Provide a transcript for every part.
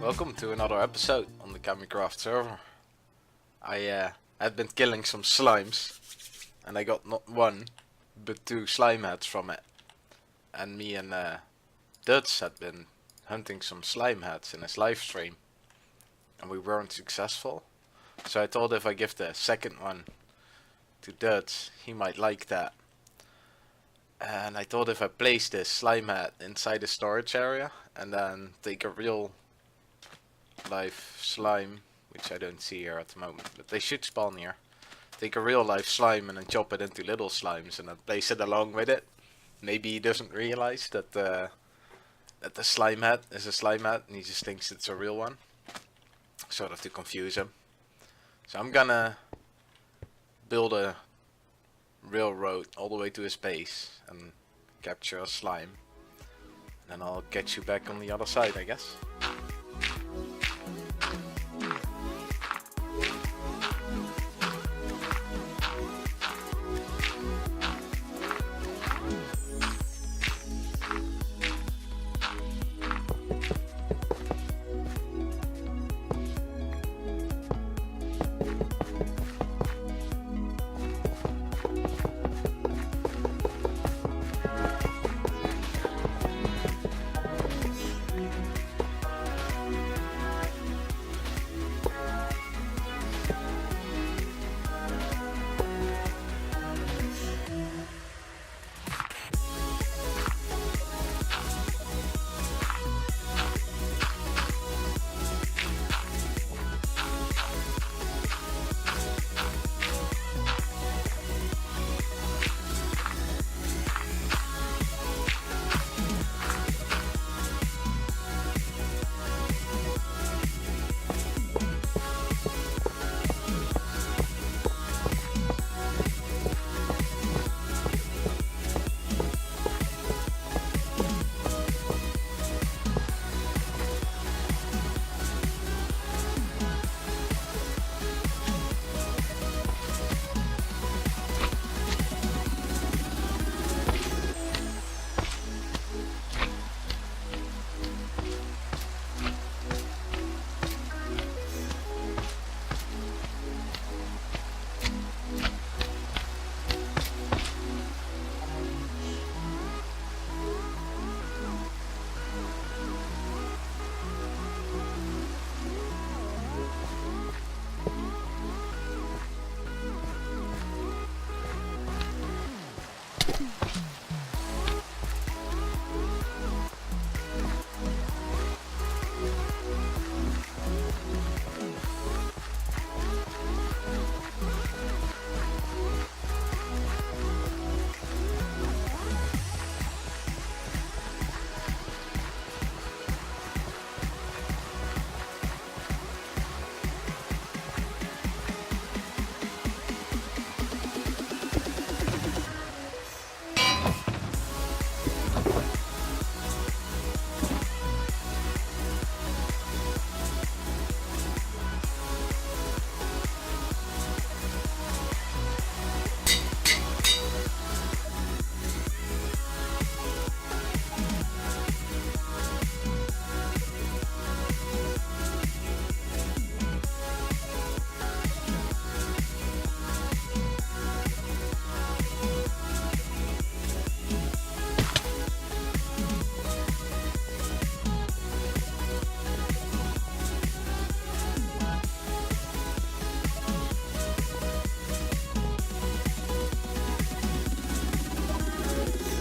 welcome to another episode on the Kamicraft server. I had been killing some slimes, and I got not one, but 2 slime heads from it. And me and Dutch had been hunting some slime heads in his live stream, and we weren't successful. So I thought if I give the second one to Dutch, he might like that. And I thought if I place this slime head inside the storage area and then take a real life slime, which I don't see here at the moment, but they should spawn here. Take a real life slime and then chop it into little slimes and then place it along with it. Maybe he doesn't realize that the slime head is a slime head and he just thinks it's a real one. Sort of to confuse him. So I'm gonna build a railroad all the way to his base and capture a slime. And then I'll get you back on the other side, I guess.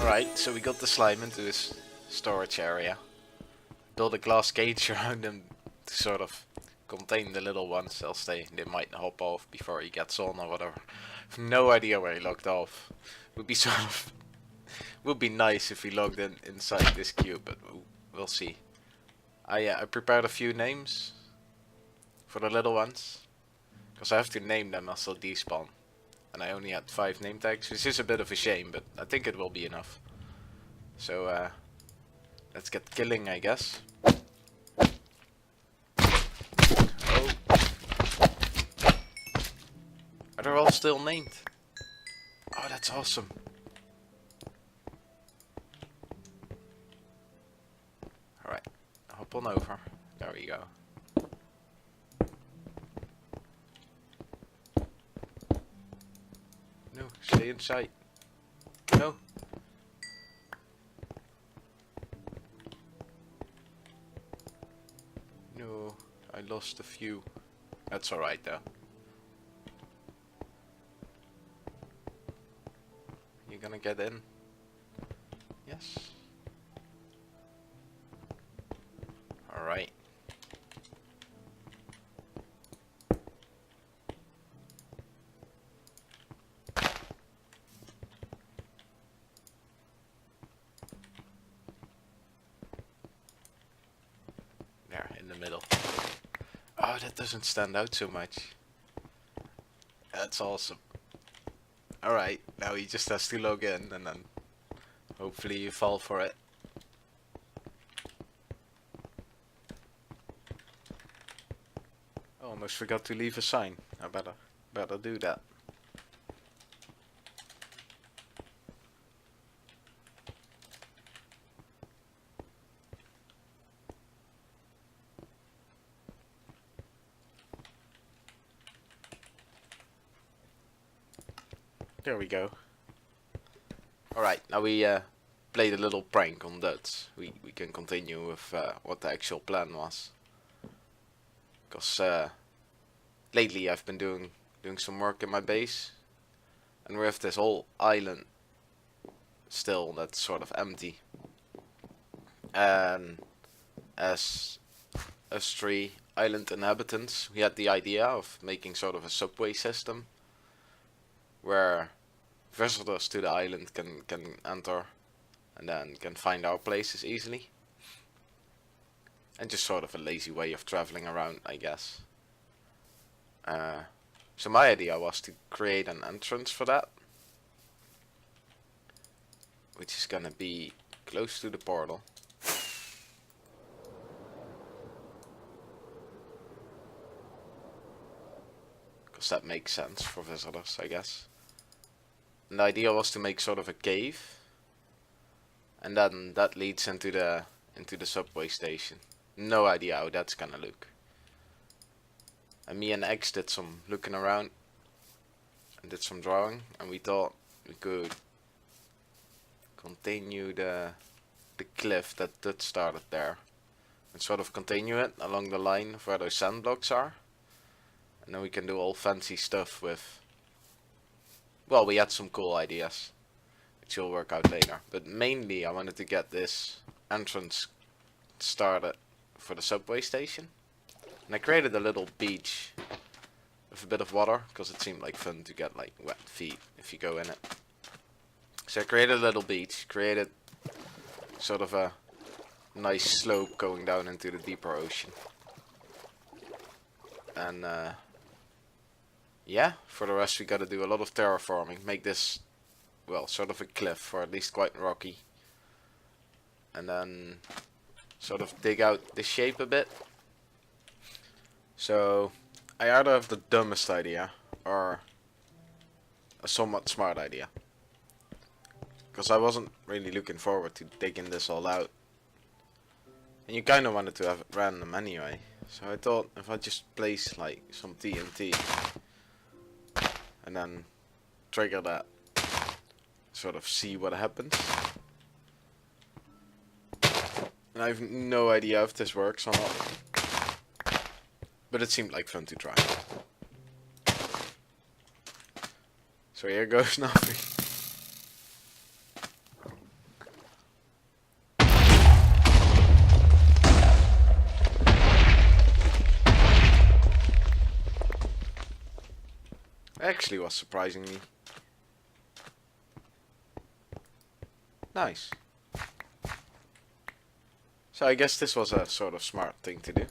Alright, so we got the slime into this storage area. Build a glass cage around him to sort of contain the little ones, else they might hop off before he gets on or whatever. I've no idea where he logged off. Would be sort of would be nice if he logged in inside this cube, but we'll see. I prepared a few names for the little ones, because I have to name them else they'll despawn. And I only had 5 name tags, which is a bit of a shame, but I think it will be enough. So let's get killing, I guess. Oh. Are they all still named? Oh, that's awesome. Alright, hop on over. There we go. No, stay inside. No. No, I lost a few. That's alright though. You gonna get in? Yes. Alright. There, in the middle. Oh, that doesn't stand out so much. That's awesome. Alright, now he just has to log in and then hopefully you fall for it. I almost forgot to leave a sign. I better do that. There we go. Alright, now we played a little prank on that. We can continue with what the actual plan was. Because lately I've been doing some work in my base. And we have this whole island still that's sort of empty. And as us 3 island inhabitants, we had the idea of making sort of a subway system. Where visitors to the island can enter and then can find our places easily. And just sort of a lazy way of traveling around, I guess. So my idea was to create an entrance for that. Which is gonna be close to the portal. Because that makes sense for visitors, I guess. And the idea was to make sort of a cave, and then that leads into the subway station. No idea how that's gonna look. And me and X did some looking around and did some drawing, and we thought we could continue the cliff that started there, and sort of continue it along the line of where those sand blocks are, and then we can do all fancy stuff with. Well, we had some cool ideas, which will work out later. But mainly I wanted to get this entrance started for the subway station. And I created a little beach with a bit of water, because it seemed like fun to get like wet feet if you go in it. So I created a little beach, created sort of a nice slope going down into the deeper ocean. And yeah, for the rest we gotta do a lot of terraforming, make this, well, sort of a cliff, or at least quite rocky. And then sort of dig out the shape a bit. So I either have the dumbest idea or a somewhat smart idea. Because I wasn't really looking forward to digging this all out. And you kinda wanted to have it random anyway. So I thought if I just place like some TNT and then trigger that, sort of see what happens. And I have no idea if this works or not, but it seemed like fun to try. So here goes nothing. Actually was surprisingly nice. So I guess this was a sort of smart thing to do.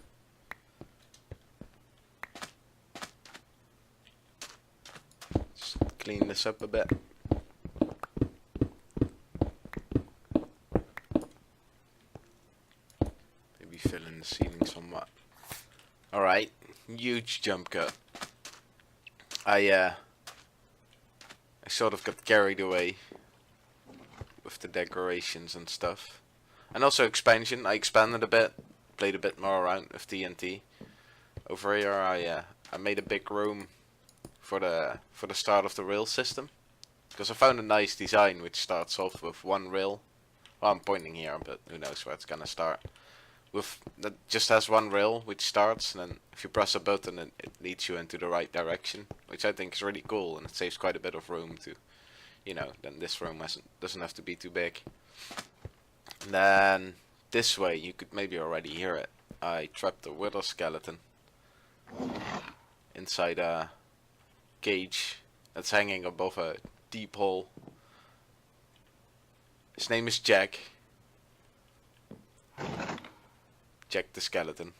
Just clean this up a bit. Maybe fill in the ceiling somewhat. Alright, huge jump cut. I sort of got carried away with the decorations and stuff. And also expansion, I expanded a bit. played a bit more around with TNT. Over here I made a big room for the start of the rail system, because I found a nice design which starts off with one rail. Well, I'm pointing here, but who knows where it's gonna start. With that just has one rail which starts, and then if you press a button, it leads you into the right direction, which I think is really cool, and it saves quite a bit of room to, you know, then this room doesn't have to be too big. And then this way, you could maybe already hear it. I trapped a wither skeleton inside a cage that's hanging above a deep hole. His name is Jack. Jack the skeleton.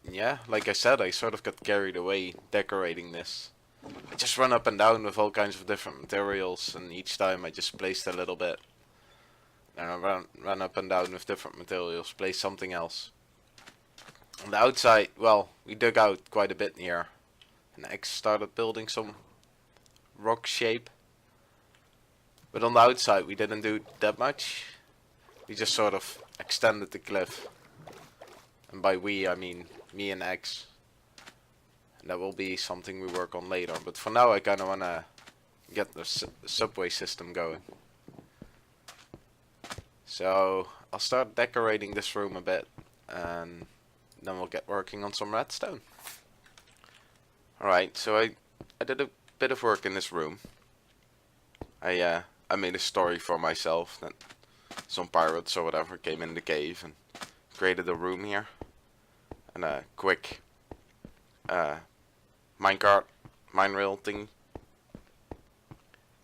Yeah, like I said, I sort of got carried away decorating this. I just run up and down with all kinds of different materials, and each time I just placed a little bit. And I ran up and down with different materials, placed something else. On the outside, well, we dug out quite a bit here. And X started building some rock shape. But on the outside we didn't do that much. We just sort of extended the cliff. And by we I mean me and X. And that will be something we work on later. But for now I kind of want to get the subway system going. So I'll start decorating this room a bit. And then we'll get working on some redstone. Alright, so I did a bit of work in this room. I made a story for myself that some pirates or whatever came in the cave and created a room here. And a quick minecart, mine rail thing.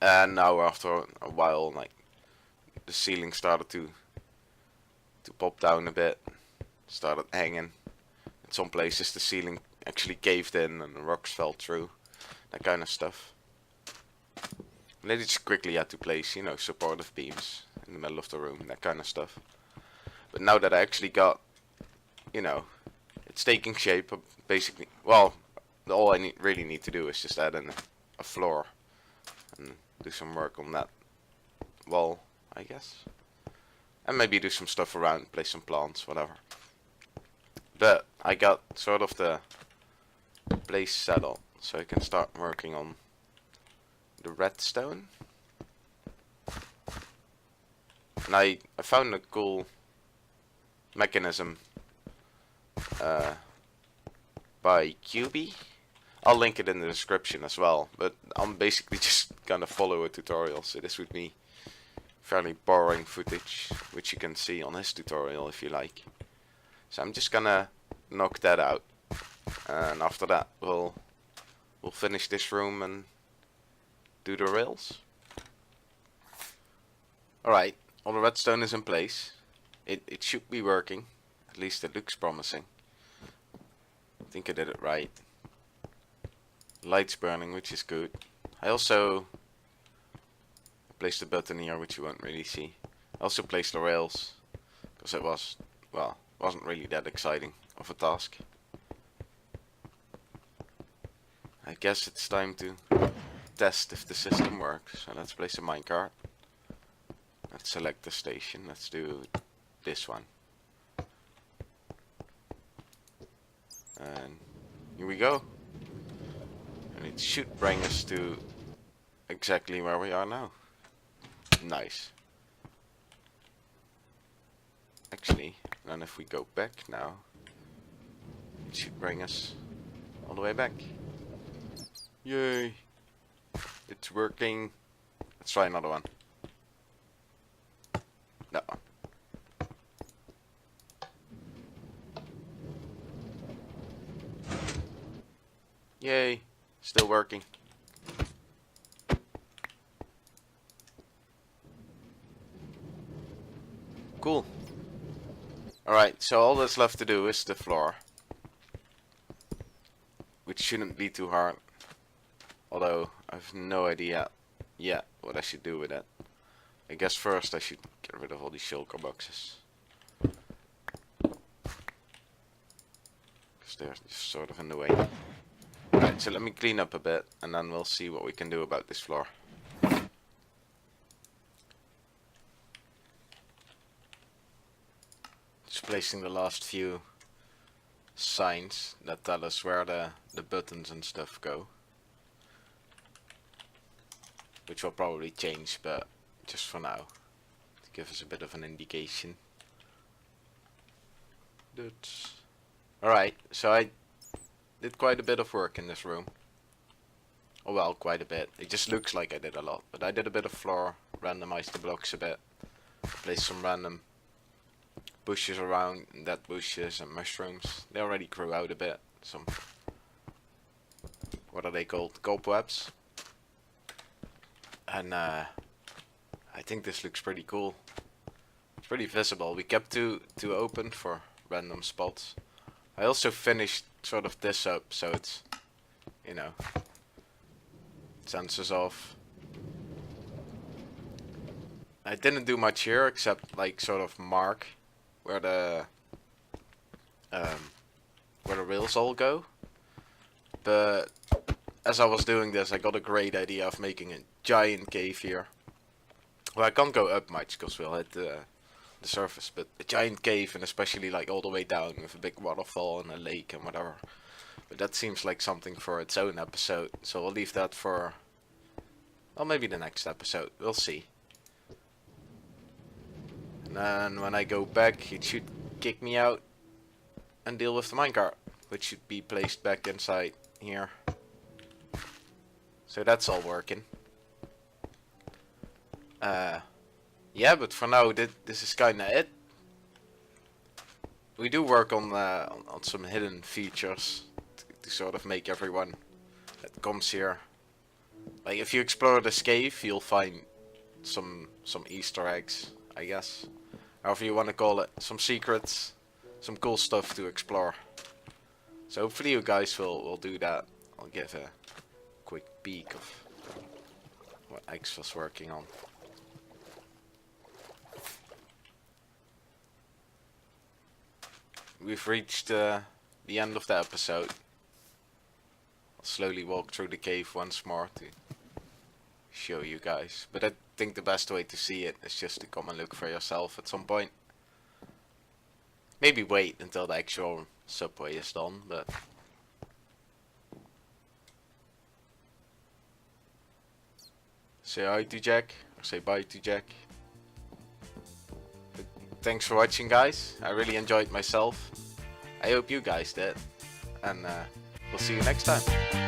And now after a while, like, the ceiling started to pop down a bit. Started hanging. In some places the ceiling actually caved in and the rocks fell through. That kind of stuff. And they just quickly had to place, you know, supportive beams in the middle of the room, that kind of stuff. But now that I actually got, you know, it's taking shape, basically, well, all I really need to do is just add in a floor and do some work on that wall, I guess. And maybe do some stuff around, place some plants, whatever. But I got sort of the place settled, so I can start working on the redstone. And I found a cool mechanism by QB. I'll link it in the description as well, but I'm basically just gonna follow a tutorial, so this would be fairly boring footage, which you can see on his tutorial if you like. So I'm just gonna knock that out, and after that we'll finish this room and do the rails. Alright, all the redstone is in place. It should be working, at least it looks promising. I think I did it right. Lights burning, which is good. I also placed a button here which you won't really see. I also placed the rails because it was, well, wasn't really that exciting of a task. I guess it's time to test if the system works. So let's place a minecart. Let's select the station. Let's do this one. And here we go. And it should bring us to exactly where we are now. Nice. Actually, then if we go back now, it should bring us all the way back. Yay! It's working. Let's try another one. No. Yay! Still working. Cool. Alright, so all that's left to do is the floor. Which shouldn't be too hard. Although, I have no idea yet what I should do with it. I guess first I should get rid of all these shulker boxes. Because they're just sort of in the way. Alright, so let me clean up a bit and then we'll see what we can do about this floor. Just placing the last few signs that tell us where the buttons and stuff go. Which will probably change, but just for now. To give us a bit of an indication. Alright, so I did quite a bit of work in this room. Oh well, quite a bit. It just looks like I did a lot. But I did a bit of floor, randomized the blocks a bit. Placed some random bushes around, dead bushes and mushrooms. They already grew out a bit. Some, what are they called? Cobwebs. And I think this looks pretty cool. It's pretty visible. We kept two open for random spots. I also finished sort of this up, so it's, you know, sensors off. I didn't do much here except like sort of mark where the rails all go. But as I was doing this, I got a great idea of making a giant cave here. Well, I can't go up much because we'll hit the surface, but a giant cave, and especially like all the way down with a big waterfall and a lake and whatever. But that seems like something for its own episode, so we'll leave that for, well, maybe the next episode. We'll see. And then when I go back, it should kick me out and deal with the minecart, which should be placed back inside here. So that's all working. Yeah, but for now this is kinda it. We do work on some hidden features to sort of make everyone that comes here. Like if you explore this cave, you'll find some Easter eggs, I guess. However you want to call it, some secrets, some cool stuff to explore. So hopefully you guys will do that. I'll give a quick peek of what X was working on. We've reached the end of the episode. I'll slowly walk through the cave once more to show you guys. But I think the best way to see it is just to come and look for yourself at some point. Maybe wait until the actual subway is done, but... Say hi to Jack, or say bye to Jack. But thanks for watching, guys. I really enjoyed myself. I hope you guys did. And we'll see you next time.